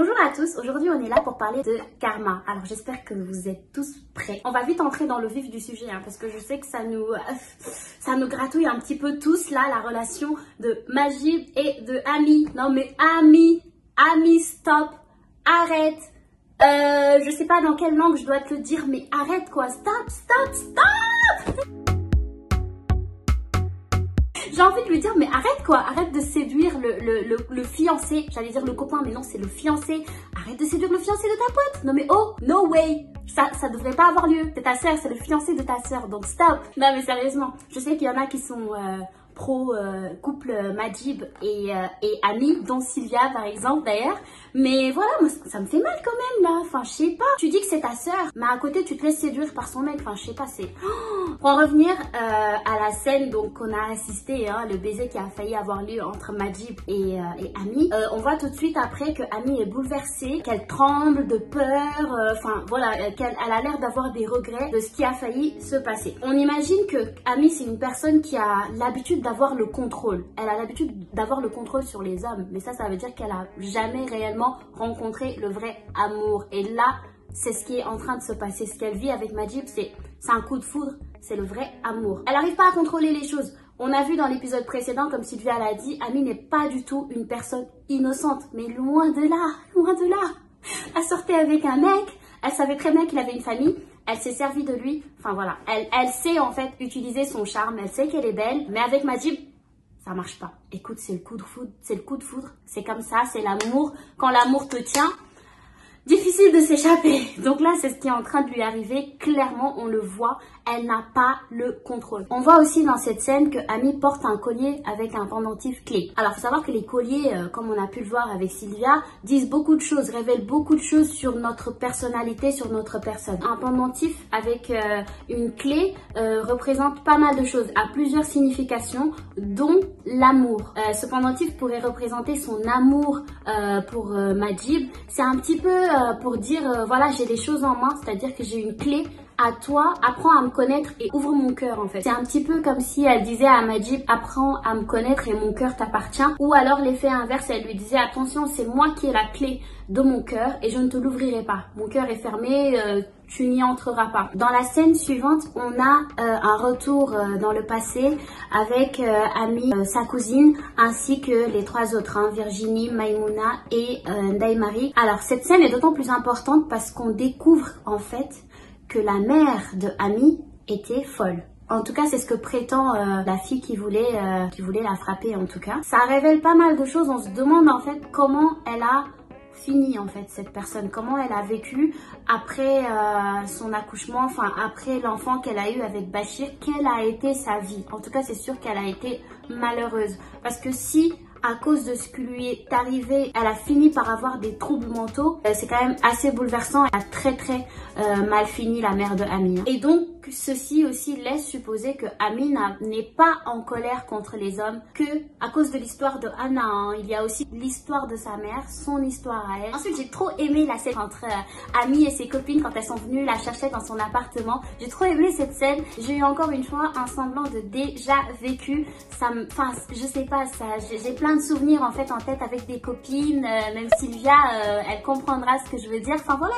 Bonjour à tous, aujourd'hui on est là pour parler de karma. Alors j'espère que vous êtes tous prêts. On va vite entrer dans le vif du sujet parce que je sais que ça nous gratouille un petit peu tous là, la relation de Majib et de Ami. Non mais Ami stop, arrête. Je sais pas dans quelle langue je dois te le dire, mais arrête quoi, stop. J'ai envie de lui dire, mais arrête quoi, arrête de séduire le fiancé. J'allais dire le copain, mais non, c'est le fiancé. Arrête de séduire le fiancé de ta pote. Non mais oh, no way. Ça devrait pas avoir lieu. C'est ta soeur, c'est le fiancé de ta soeur, donc stop. Non mais sérieusement, je sais qu'il y en a qui sont pro couple Majib et Ami, dont Sylvia par exemple d'ailleurs. Mais voilà, moi, ça me fait mal quand même là. Enfin, je sais pas. Tu dis que c'est ta soeur, mais à côté tu te laisses séduire par son mec. Enfin, je sais pas, c'est... Pour en revenir à la scène donc qu'on a assisté, le baiser qui a failli avoir lieu entre Majib et Ami, on voit tout de suite après que Ami est bouleversée, qu'elle tremble de peur, enfin voilà, qu'elle a l'air d'avoir des regrets de ce qui a failli se passer. On imagine que Ami c'est une personne qui a l'habitude d'avoir le contrôle. Elle a l'habitude d'avoir le contrôle sur les hommes, mais ça veut dire qu'elle a jamais réellement rencontré le vrai amour. Et là, c'est ce qui est en train de se passer. Ce qu'elle vit avec Majib, c'est un coup de foudre, c'est le vrai amour. Elle n'arrive pas à contrôler les choses. On a vu dans l'épisode précédent, comme Sylvia l'a dit, Ami n'est pas du tout une personne innocente. Mais loin de là, loin de là. Elle sortait avec un mec, elle savait très bien qu'il avait une famille, elle s'est servie de lui. Enfin voilà, elle sait en fait utiliser son charme, elle sait qu'elle est belle. Mais avec Majib, ça marche pas. Écoute, c'est le coup de foudre, c'est le coup de foudre. C'est comme ça, c'est l'amour. Quand l'amour te tient, difficile de s'échapper. Donc là, c'est ce qui est en train de lui arriver. Clairement, on le voit, elle n'a pas le contrôle. On voit aussi dans cette scène que Ami porte un collier avec un pendentif clé. Alors, faut savoir que les colliers, comme on a pu le voir avec Sylvia, disent beaucoup de choses, révèlent beaucoup de choses sur notre personnalité, sur notre personne. Un pendentif avec une clé représente pas mal de choses, a plusieurs significations, dont l'amour. Ce pendentif pourrait représenter son amour pour Majib. C'est un petit peu pour dire, voilà, j'ai les choses en main, c'est-à-dire que j'ai une clé. À toi, apprends à me connaître et ouvre mon cœur en fait. C'est un petit peu comme si elle disait à Majib, apprends à me connaître et mon cœur t'appartient. Ou alors l'effet inverse, elle lui disait, attention, c'est moi qui ai la clé de mon cœur et je ne te l'ouvrirai pas. Mon cœur est fermé, tu n'y entreras pas. Dans la scène suivante, on a un retour dans le passé avec Ami, sa cousine, ainsi que les trois autres, Virginie, Maïmouna et Ndeye Marie. Alors cette scène est d'autant plus importante parce qu'on découvre en fait que la mère de Ami était folle. En tout cas, c'est ce que prétend la fille qui voulait la frapper en tout cas. Ça révèle pas mal de choses. On se demande en fait comment elle a fini en fait cette personne, comment elle a vécu après son accouchement, enfin après l'enfant qu'elle a eu avec Bachir, quelle a été sa vie. En tout cas, c'est sûr qu'elle a été malheureuse parce que si à cause de ce qui lui est arrivé, elle a fini par avoir des troubles mentaux, c'est quand même assez bouleversant. Elle a très mal fini, la mère de Ami. Et donc, ceci aussi laisse supposer que Ami n'est pas en colère contre les hommes que à cause de l'histoire de Anna. Il y a aussi l'histoire de sa mère, son histoire à elle. Ensuite, j'ai trop aimé la scène entre Ami et ses copines quand elles sont venues la chercher dans son appartement. J'ai trop aimé cette scène. J'ai eu encore une fois un semblant de déjà vécu. Enfin, je sais pas, j'ai plein de souvenirs en fait en tête avec des copines. Même Sylvia, elle comprendra ce que je veux dire. Enfin voilà,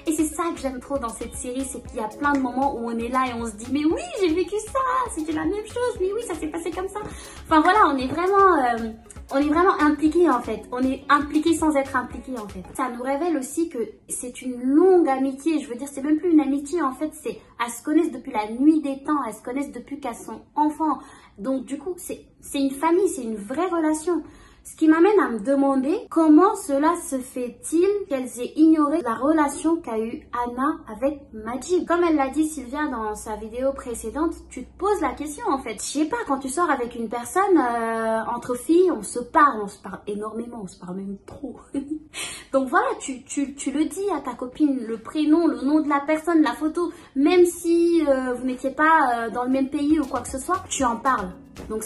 et c'est ça que j'aime trop dans cette série, c'est qu'il y a plein de moments où on est là et on se dit mais oui j'ai vécu ça, c'était la même chose, mais oui ça s'est passé comme ça. Enfin voilà, on est vraiment impliqués en fait, on est impliqués sans être impliqués en fait. Ça nous révèle aussi que c'est une longue amitié, je veux dire c'est même plus une amitié en fait, elles se connaissent depuis la nuit des temps, elles se connaissent depuis qu'elles sont enfants. Donc du coup c'est une famille, c'est une vraie relation. Ce qui m'amène à me demander comment cela se fait-il qu'elles aient ignoré la relation qu'a eue Anna avec Majib. Comme elle l'a dit Sylvia dans sa vidéo précédente, tu te poses la question en fait. Je sais pas, quand tu sors avec une personne, entre filles, on se parle énormément, on se parle même trop. Donc voilà, tu le dis à ta copine, le prénom, le nom de la personne, la photo, même si vous n'étiez pas dans le même pays ou quoi que ce soit, tu en parles. Donc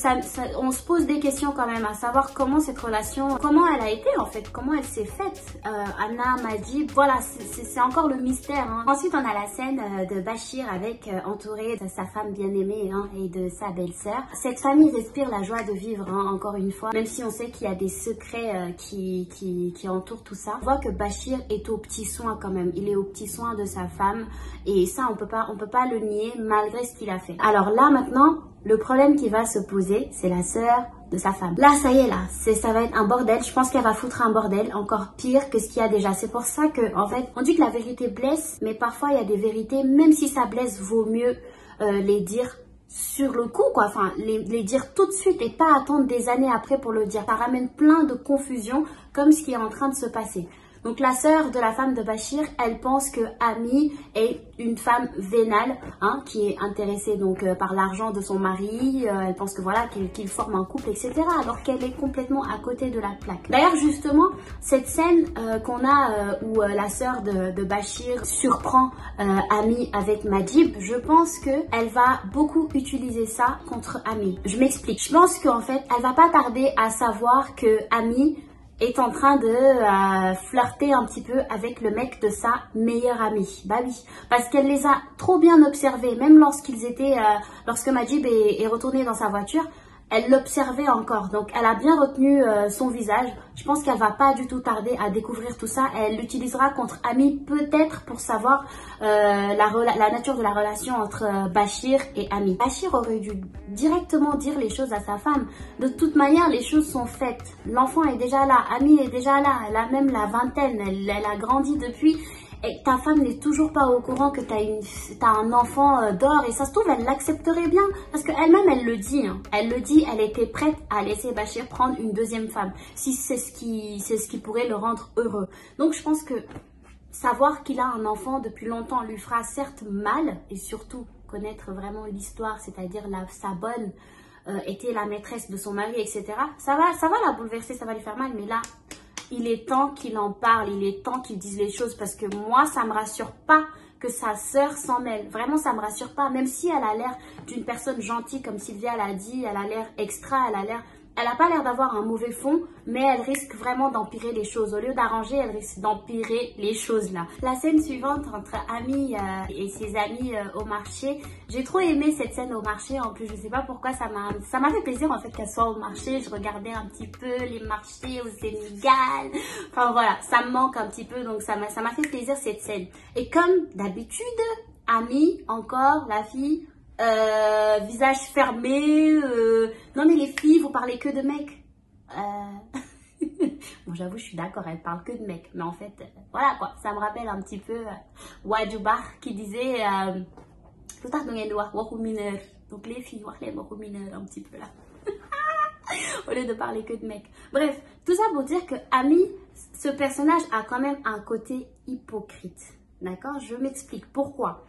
on se pose des questions quand même, à savoir comment cette relation, comment elle a été en fait, comment elle s'est faite. Anna, Majib, voilà, c'est encore le mystère. Hein. Ensuite, on a la scène de Bachir avec entouré de sa femme bien-aimée hein, et de sa belle-sœur. Cette famille respire la joie de vivre, hein, encore une fois, même si on sait qu'il y a des secrets qui entourent tout ça. On voit que Bachir est aux petits soins quand même, il est aux petits soins de sa femme et ça, on peut pas le nier malgré ce qu'il a fait. Alors là, maintenant, le problème qui va se poser, c'est la sœur de sa femme. Là, ça y est, là, ça va être un bordel. Je pense qu'elle va foutre un bordel encore pire que ce qu'il y a déjà. C'est pour ça que, en fait, on dit que la vérité blesse, mais parfois, il y a des vérités, même si ça blesse, vaut mieux les dire sur le coup, quoi. Enfin, les dire tout de suite et pas attendre des années après pour le dire. Ça ramène plein de confusion, comme ce qui est en train de se passer. Donc la sœur de la femme de Bachir, elle pense que Ami est une femme vénale, hein, qui est intéressée donc par l'argent de son mari. Elle pense que voilà qu'ils forment un couple, etc. Alors qu'elle est complètement à côté de la plaque. D'ailleurs justement, cette scène qu'on a où la sœur de Bachir surprend Ami avec Majib, je pense que elle va beaucoup utiliser ça contre Ami. Je m'explique. Je pense qu'en fait, elle va pas tarder à savoir que Ami est en train de flirter un petit peu avec le mec de sa meilleure amie. Bah oui, parce qu'elle les a trop bien observés, même lorsqu'ils étaient, lorsque Majib est retourné dans sa voiture, elle l'observait encore. Donc elle a bien retenu son visage. Je pense qu'elle va pas du tout tarder à découvrir tout ça. Elle l'utilisera contre Ami, peut-être pour savoir la nature de la relation entre Bachir et Ami. Bachir aurait dû directement dire les choses à sa femme. De toute manière, les choses sont faites. L'enfant est déjà là, Ami est déjà là. Elle a même la vingtaine, elle a grandi depuis. Et ta femme n'est toujours pas au courant que t'as un enfant d'or. Et ça se trouve, elle l'accepterait bien. Parce qu'elle-même, elle le dit. Hein. Elle le dit, elle était prête à laisser Bachir prendre une deuxième femme. Si c'est ce qui pourrait le rendre heureux. Donc, je pense que savoir qu'il a un enfant depuis longtemps lui fera certes mal. Et surtout, connaître vraiment l'histoire, c'est-à-dire sa bonne était la maîtresse de son mari, etc. Ça va la bouleverser, ça va lui faire mal. Mais là... il est temps qu'il en parle, il est temps qu'il dise les choses parce que moi, ça me rassure pas que sa sœur s'en mêle. Vraiment, ça me rassure pas. Même si elle a l'air d'une personne gentille, comme Sylvia l'a dit, elle a l'air extra, elle a pas l'air d'avoir un mauvais fond, mais elle risque vraiment d'empirer les choses. Au lieu d'arranger, elle risque d'empirer les choses là. La scène suivante entre Ami et ses amis au marché, j'ai trop aimé cette scène au marché. En plus, je sais pas pourquoi, ça m'a fait plaisir en fait qu'elle soit au marché. Je regardais un petit peu les marchés au Sénégal. Enfin voilà, ça me manque un petit peu, donc ça m'a fait plaisir cette scène. Et comme d'habitude, Ami, encore, la fille... visage fermé, non mais les filles, vous parlez que de mecs. Bon, j'avoue, je suis d'accord, elle parle que de mecs, mais en fait, voilà quoi, ça me rappelle un petit peu Wadjoubar qui disait donc les filles, un petit peu là. Au lieu de parler que de mecs. Bref, tout ça pour dire que Ami, ce personnage a quand même un côté hypocrite. D'accord? Je m'explique pourquoi.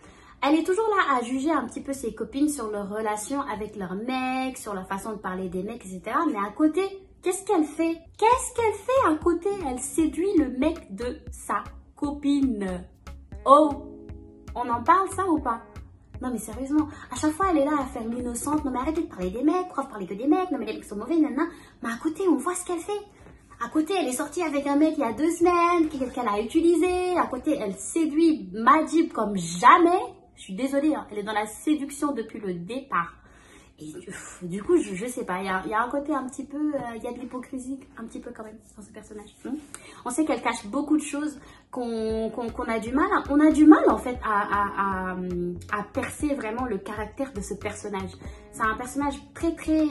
Elle est toujours là à juger un petit peu ses copines sur leur relation avec leurs mecs, sur leur façon de parler des mecs, etc. Mais à côté, qu'est-ce qu'elle fait? Qu'est-ce qu'elle fait à côté? Elle séduit le mec de sa copine. Oh, on en parle ça ou pas? Non mais sérieusement, à chaque fois elle est là à faire l'innocente. Non mais arrêtez de parler des mecs, pourquoi vous parlez que des mecs? Non mais les mecs sont mauvais, nanana. Mais à côté, on voit ce qu'elle fait. À côté, elle est sortie avec un mec il y a 2 semaines, qu'elle a utilisé. À côté, elle séduit Majib comme jamais. Je suis désolée, hein, elle est dans la séduction depuis le départ. Et du coup, je sais pas, il y a un côté un petit peu, il y a de l'hypocrisie un petit peu quand même dans ce personnage. On sait qu'elle cache beaucoup de choses qu'on a du mal. On a du mal en fait à percer vraiment le caractère de ce personnage. C'est un personnage très très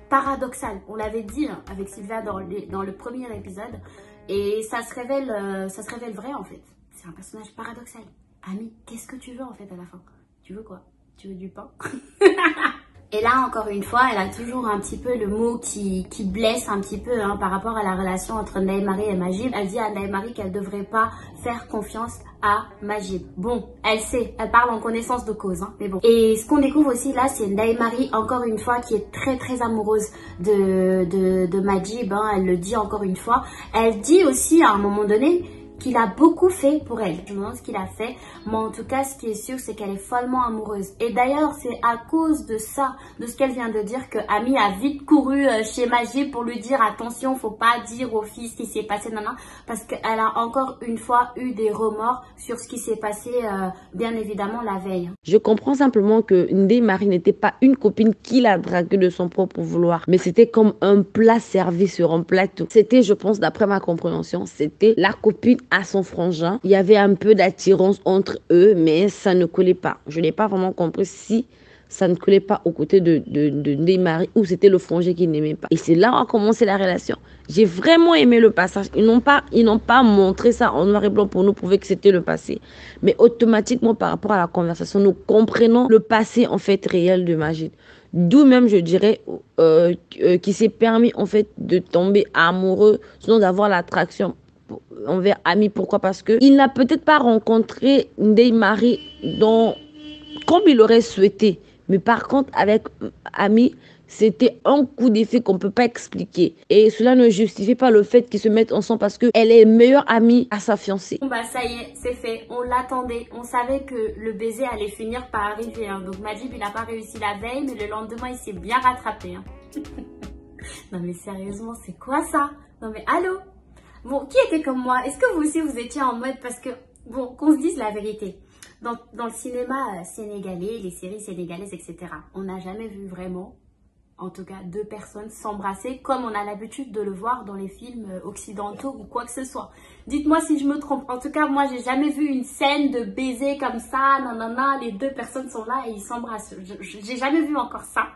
paradoxal. On l'avait dit hein, avec Sylvia dans le premier épisode. Et ça se révèle vrai en fait. C'est un personnage paradoxal. Ami, qu'est-ce que tu veux en fait à la fin? Tu veux quoi? Tu veux du pain? Et là, encore une fois, elle a toujours un petit peu le mot qui blesse un petit peu hein, par rapport à la relation entre Ndaye Marie et Majib. Elle dit à Ndaye Marie qu'elle ne devrait pas faire confiance à Majib. Bon, elle sait, elle parle en connaissance de cause, hein, mais bon. Et ce qu'on découvre aussi là, c'est Ndaye Marie, encore une fois, qui est très très amoureuse de Majib. Hein, elle le dit encore une fois. Elle dit aussi à un moment donné qu'il a beaucoup fait pour elle. Je me demande ce qu'il a fait, mais en tout cas, ce qui est sûr, c'est qu'elle est follement amoureuse. Et d'ailleurs, c'est à cause de ça, de ce qu'elle vient de dire, que Ami a vite couru chez Majib pour lui dire attention, faut pas dire au fils ce qui s'est passé, non, non, parce qu'elle a encore une fois eu des remords sur ce qui s'est passé, bien évidemment, la veille. Je comprends simplement que Ndeye Marie n'était pas une copine qui l'a draguée de son propre vouloir, mais c'était comme un plat servi sur un plateau. C'était, je pense, d'après ma compréhension, c'était la copine à son frangin. Il y avait un peu d'attirance entre eux, mais ça ne collait pas. Je n'ai pas vraiment compris si ça ne collait pas aux côtés de Ndeye Marie ou c'était le frangin qui n'aimait pas. Et c'est là où a commencé la relation. J'ai vraiment aimé le passage. Ils n'ont pas montré ça en noir et blanc pour nous prouver que c'était le passé. Mais automatiquement, par rapport à la conversation, nous comprenons le passé en fait réel de Majid. D'où même, je dirais, qui s'est permis en fait de tomber amoureux, sinon d'avoir l'attraction envers Ami. Pourquoi? Parce que il n'a peut-être pas rencontré Ndeye Marie comme il aurait souhaité. Mais par contre, avec Ami, c'était un coup d'effet qu'on ne peut pas expliquer. Et cela ne justifie pas le fait qu'ils se mettent ensemble parce qu'elle est meilleure amie à sa fiancée. Bon bah ça y est, c'est fait. On l'attendait. On savait que le baiser allait finir par arriver. Hein. Donc Majib, il n'a pas réussi la veille, mais le lendemain, il s'est bien rattrapé. Hein. Non mais sérieusement, c'est quoi ça? Non mais allô? Bon, qui était comme moi? Est-ce que vous aussi, vous étiez en mode... Parce que, bon, qu'on se dise la vérité. Dans le cinéma sénégalais, les séries sénégalaises, etc., on n'a jamais vu vraiment, en tout cas, deux personnes s'embrasser comme on a l'habitude de le voir dans les films occidentaux ou quoi que ce soit. Dites-moi si je me trompe. En tout cas, moi, j'ai jamais vu une scène de baiser comme ça, nanana, les deux personnes sont là et ils s'embrassent. J'ai jamais vu encore ça.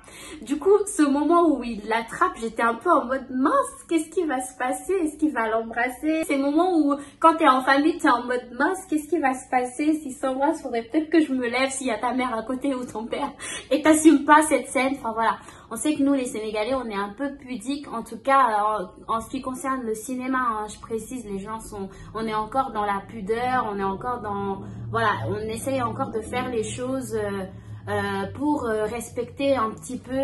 Du coup, ce moment où il l'attrape, j'étais un peu en mode mince, qu'est-ce qui va se passer? Est-ce qu'il va l'embrasser? Ces moments où, quand t'es en famille, t'es en mode mince, qu'est-ce qui va se passer? S'ils s'embrassent, faudrait peut-être que je me lève s'il y a ta mère à côté ou ton père et t'assumes pas cette scène. Enfin voilà. On sait que nous, les Sénégalais, on est un peu pudiques, en tout cas en ce qui concerne le cinéma, hein, je précise, les gens on est encore dans la pudeur, on est encore dans, voilà, on essaye encore de faire les choses pour respecter un petit peu,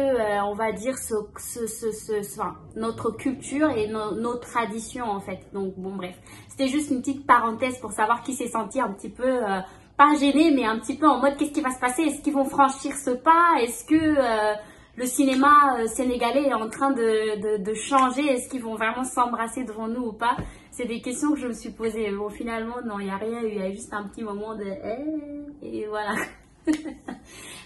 on va dire, enfin, notre culture et nos traditions en fait. Donc bon bref, c'était juste une petite parenthèse pour savoir qui s'est senti un petit peu... pas gêné, mais un petit peu en mode qu'est-ce qui va se passer? Est-ce qu'ils vont franchir ce pas? Est-ce que le cinéma sénégalais est en train de changer? Est-ce qu'ils vont vraiment s'embrasser devant nous ou pas? C'est des questions que je me suis posées. Bon, finalement, non, il n'y a rien. Il y a juste un petit moment de... Et voilà.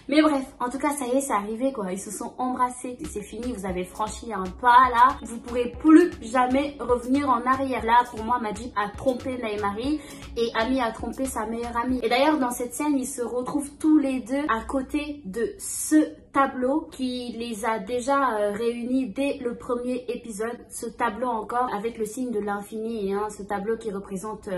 Mais bref, en tout cas, ça y est, c'est arrivé quoi. Ils se sont embrassés. C'est fini, vous avez franchi un pas là. Vous ne pourrez plus jamais revenir en arrière. Là, pour moi, Majid a trompé Ndeye Marie et Ami a trompé sa meilleure amie. Et d'ailleurs, dans cette scène, ils se retrouvent tous les deux à côté de ce tableau qui les a déjà réunis dès le premier épisode. Ce tableau encore avec le signe de l'infini, hein, ce tableau qui représente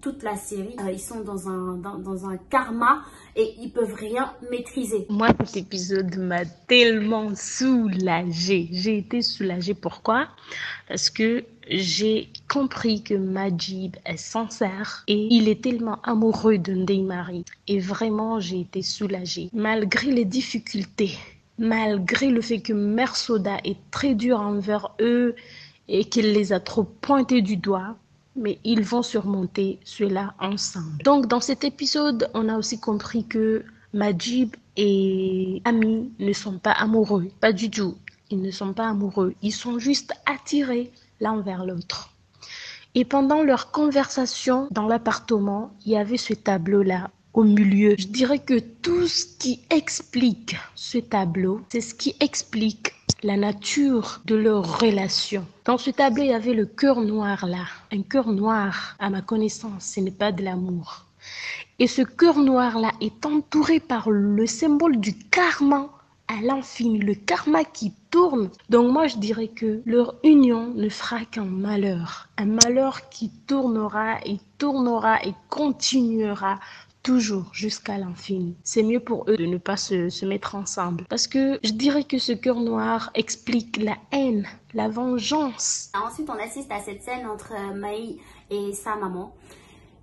toute la série. Ils sont dans un karma et ils peuvent rien maîtriser. Moi, cet épisode m'a tellement soulagée. J'ai été soulagée. Pourquoi? Parce que j'ai compris que Majid est sincère et il est tellement amoureux de Ndeye Marie. Et vraiment, j'ai été soulagée. Malgré les difficultés, malgré le fait que Mère Soda est très dure envers eux et qu'elle les a trop pointés du doigt, mais ils vont surmonter cela ensemble. Donc, dans cet épisode, on a aussi compris que Majid et Ami ne sont pas amoureux. Pas du tout. Ils ne sont pas amoureux. Ils sont juste attirés l'un vers l'autre. Et pendant leur conversation dans l'appartement, il y avait ce tableau-là au milieu. Je dirais que tout ce qui explique ce tableau, c'est ce qui explique la nature de leur relation. Dans ce tableau, il y avait le cœur noir là. Un cœur noir, à ma connaissance, ce n'est pas de l'amour. Et ce cœur noir là est entouré par le symbole du karma à l'infini, le karma qui tourne. Donc moi, je dirais que leur union ne fera qu'un malheur. Un malheur qui tournera et tournera et continuera toujours jusqu'à l'infini. C'est mieux pour eux de ne pas se mettre ensemble. Parce que je dirais que ce cœur noir explique la haine, la vengeance. Ensuite, on assiste à cette scène entre Maï et sa maman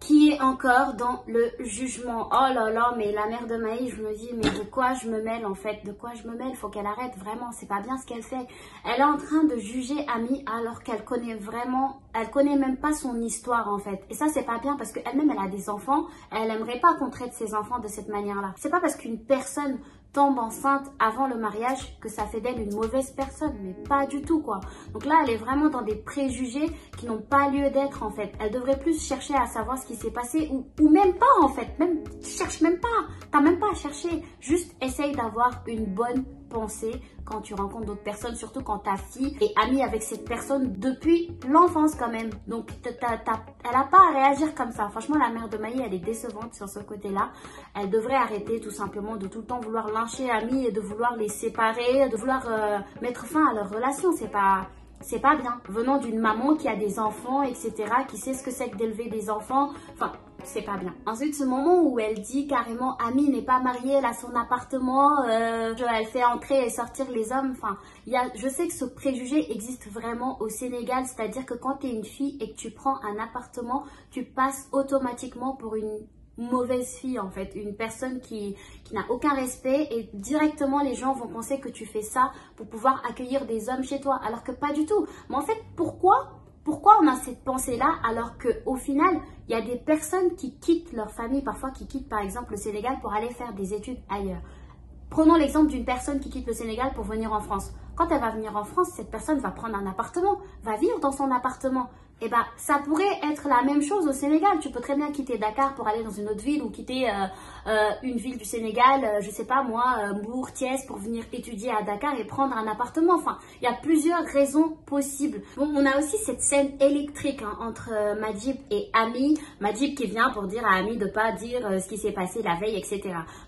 qui est encore dans le jugement. Oh là là, mais la mère de Maï, je me dis, mais de quoi je me mêle en fait? De quoi je me mêle? Faut qu'elle arrête, vraiment, c'est pas bien ce qu'elle fait. Elle est en train de juger Ami alors qu'elle connaît vraiment, elle connaît même pas son histoire en fait. Et ça, c'est pas bien parce qu'elle-même, elle a des enfants, elle aimerait pas qu'on traite ses enfants de cette manière-là. C'est pas parce qu'une personne tombe enceinte avant le mariage que ça fait d'elle une mauvaise personne, mais pas du tout quoi. Donc là, elle est vraiment dans des préjugés qui n'ont pas lieu d'être en fait. Elle devrait plus chercher à savoir ce qui s'est passé ou même pas en fait, même cherche même pas, t'as même pas à chercher, juste essaye d'avoir une bonne pensée quand tu rencontres d'autres personnes, surtout quand ta fille est amie avec cette personne depuis l'enfance quand même. Donc elle n'a pas à réagir comme ça. Franchement, la mère de Maï, elle est décevante sur ce côté-là. Elle devrait arrêter tout simplement de tout le temps vouloir lyncher Ami et de vouloir les séparer, de vouloir mettre fin à leur relation. C'est pas bien. Venant d'une maman qui a des enfants, etc., qui sait ce que c'est que d'élever des enfants, enfin, c'est pas bien. Ensuite, ce moment où elle dit carrément Ami n'est pas mariée, elle a son appartement, elle fait entrer et sortir les hommes. Enfin, je sais que ce préjugé existe vraiment au Sénégal, c'est-à-dire que quand tu es une fille et que tu prends un appartement, tu passes automatiquement pour une mauvaise fille en fait, une personne qui n'a aucun respect et directement les gens vont penser que tu fais ça pour pouvoir accueillir des hommes chez toi alors que pas du tout. Mais en fait, pourquoi on a cette pensée-là alors qu'au final, il y a des personnes qui quittent leur famille, parfois qui quittent par exemple le Sénégal pour aller faire des études ailleurs. Prenons l'exemple d'une personne qui quitte le Sénégal pour venir en France. Quand elle va venir en France, cette personne va prendre un appartement, va vivre dans son appartement. Et ben, ça pourrait être la même chose au Sénégal. Tu peux très bien quitter Dakar pour aller dans une autre ville ou quitter une ville du Sénégal, je sais pas moi, Mbour, Thiès, pour venir étudier à Dakar et prendre un appartement. Enfin, il y a plusieurs raisons possibles. Bon, on a aussi cette scène électrique entre Majib et Ami. Majib qui vient pour dire à Ami de pas dire ce qui s'est passé la veille, etc.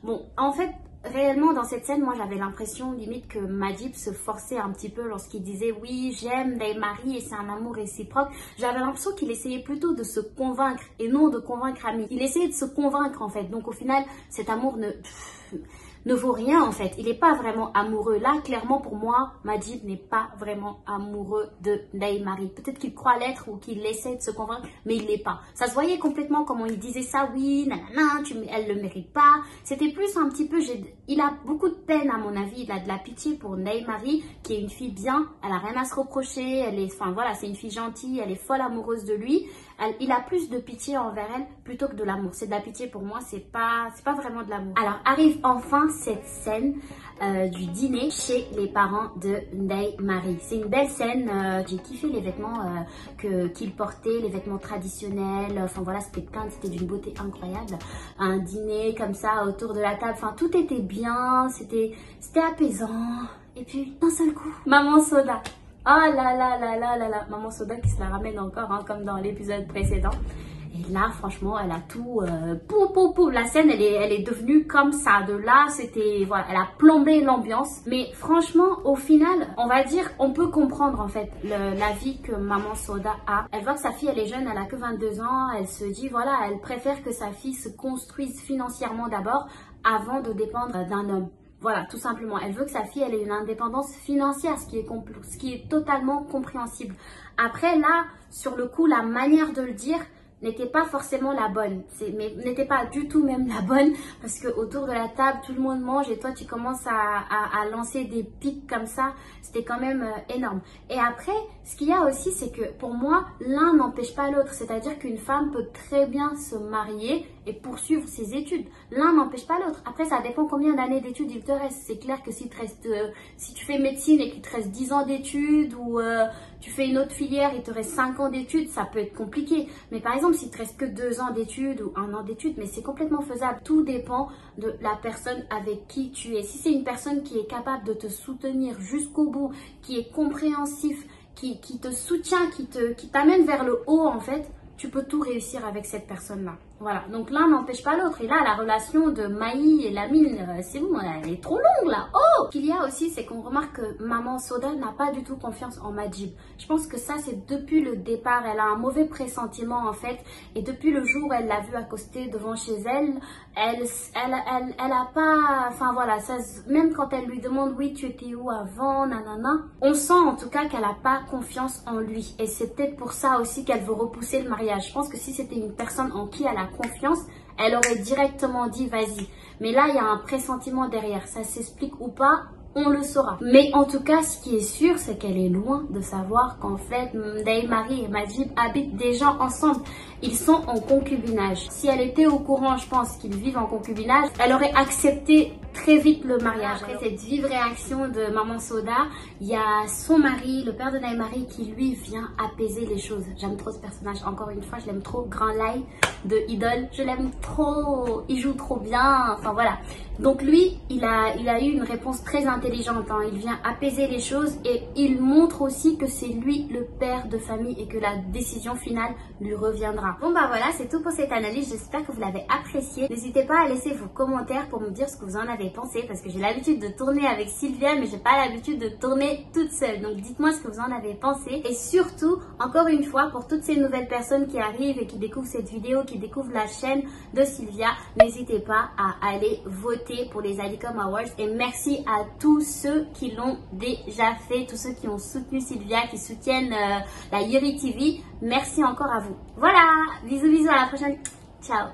Bon, en fait, réellement, dans cette scène, moi, j'avais l'impression limite que Majib se forçait un petit peu lorsqu'il disait « Oui, j'aime Ndeye Marie et c'est un amour réciproque ». J'avais l'impression qu'il essayait plutôt de se convaincre et non de convaincre Ami. Il essayait de se convaincre, en fait. Donc, au final, cet amour ne vaut rien, en fait. Il n'est pas vraiment amoureux. Là, clairement, pour moi, Majib n'est pas vraiment amoureux de Ndeye Marie. Peut-être qu'il croit l'être ou qu'il essaie de se convaincre, mais il l'est pas. Ça se voyait complètement comment il disait ça. Oui, nanana, elle le mérite pas. C'était plus un petit peu... Il a beaucoup de peine, à mon avis. Il a de la pitié pour Ndeye Marie, qui est une fille bien. Elle a rien à se reprocher. Elle est, enfin voilà, c'est une fille gentille. Elle est folle amoureuse de lui. Il a plus de pitié envers elle plutôt que de l'amour. C'est de la pitié pour moi, c'est pas vraiment de l'amour. Alors arrive enfin cette scène du dîner chez les parents de Ndeye Marie. C'est une belle scène, j'ai kiffé les vêtements qu'il portait, les vêtements traditionnels, enfin voilà, c'était d'une beauté incroyable. Un dîner comme ça autour de la table, enfin tout était bien, c'était apaisant. Et puis d'un seul coup, Maman Soda. Oh là là là là là là, Maman Soda qui se la ramène encore, hein, comme dans l'épisode précédent. Et là, franchement, elle a tout... La scène, elle est devenue comme ça. De là, c'était... Voilà, elle a plombé l'ambiance. Mais franchement, au final, on va dire, on peut comprendre en fait la vie que Maman Soda a. Elle voit que sa fille, elle est jeune, elle a que 22 ans. Elle se dit, voilà, elle préfère que sa fille se construise financièrement d'abord avant de dépendre d'un homme. Voilà, tout simplement. Elle veut que sa fille elle ait une indépendance financière, ce qui est totalement compréhensible. Après, là, sur le coup, la manière de le dire n'était pas forcément la bonne. Mais n'était pas du tout même la bonne parce que autour de la table, tout le monde mange et toi, tu commences à lancer des pics comme ça. C'était quand même énorme. Et après, ce qu'il y a aussi, c'est que pour moi, l'un n'empêche pas l'autre. C'est-à-dire qu'une femme peut très bien se marier et poursuivre ses études. L'un n'empêche pas l'autre. Après, ça dépend combien d'années d'études il te reste. C'est clair que si tu fais médecine et qu'il te reste 10 ans d'études ou tu fais une autre filière, il te reste 5 ans d'études, ça peut être compliqué. Mais par exemple, s'il te reste que 2 ans d'études ou 1 an d'études, mais c'est complètement faisable. Tout dépend de la personne avec qui tu es. Si c'est une personne qui est capable de te soutenir jusqu'au bout, qui est compréhensif, qui te soutient, qui t'amène vers le haut en fait, tu peux tout réussir avec cette personne-là. Voilà, donc l'un n'empêche pas l'autre. Et là, la relation de Maï et Lamine, c'est bon, elle est trop longue là. Oh! Ce qu'il y a aussi, c'est qu'on remarque que Maman Soda n'a pas du tout confiance en Majib. Je pense que ça, c'est depuis le départ. Elle a un mauvais pressentiment en fait. Et depuis le jour où elle l'a vu accoster devant chez elle, elle a pas... Enfin voilà, ça, même quand elle lui demande « Oui, tu étais où avant ?» nanana, on sent en tout cas qu'elle n'a pas confiance en lui. Et c'est peut-être pour ça aussi qu'elle veut repousser le mariage mariage. Je pense que si c'était une personne en qui elle a confiance, elle aurait directement dit vas-y. Mais là, il y a un pressentiment derrière. Ça s'explique ou pas, on le saura. Mais en tout cas, ce qui est sûr, c'est qu'elle est loin de savoir qu'en fait, Ndeye Marie et Majid habitent déjà ensemble. Ils sont en concubinage. Si elle était au courant, je pense qu'ils vivent en concubinage, elle aurait accepté très vite le mariage. Après cette vive réaction de Maman Soda, il y a son mari, le père de Ndeye Marie, qui lui vient apaiser les choses. J'aime trop ce personnage. Encore une fois, je l'aime trop. Grand Lai de Idole. Je l'aime trop. Il joue trop bien. Enfin voilà. Donc lui, il a eu une réponse très intelligente. Hein. Il vient apaiser les choses et il montre aussi que c'est lui le père de famille et que la décision finale lui reviendra. Bon bah voilà, c'est tout pour cette analyse. J'espère que vous l'avez appréciée. N'hésitez pas à laisser vos commentaires pour me dire ce que vous en avez pensé parce que j'ai l'habitude de tourner avec Sylvia mais j'ai pas l'habitude de tourner toute seule. Donc dites-moi ce que vous en avez pensé et surtout, encore une fois, pour toutes ces nouvelles personnes qui arrivent et qui découvrent cette vidéo, qui découvrent la chaîne de Sylvia, n'hésitez pas à aller voter pour les Alicom Awards et merci à tous ceux qui l'ont déjà fait, tous ceux qui ont soutenu Sylvia, qui soutiennent la Yuri TV. Merci encore à vous. Voilà, bisous bisous, à la prochaine. Ciao.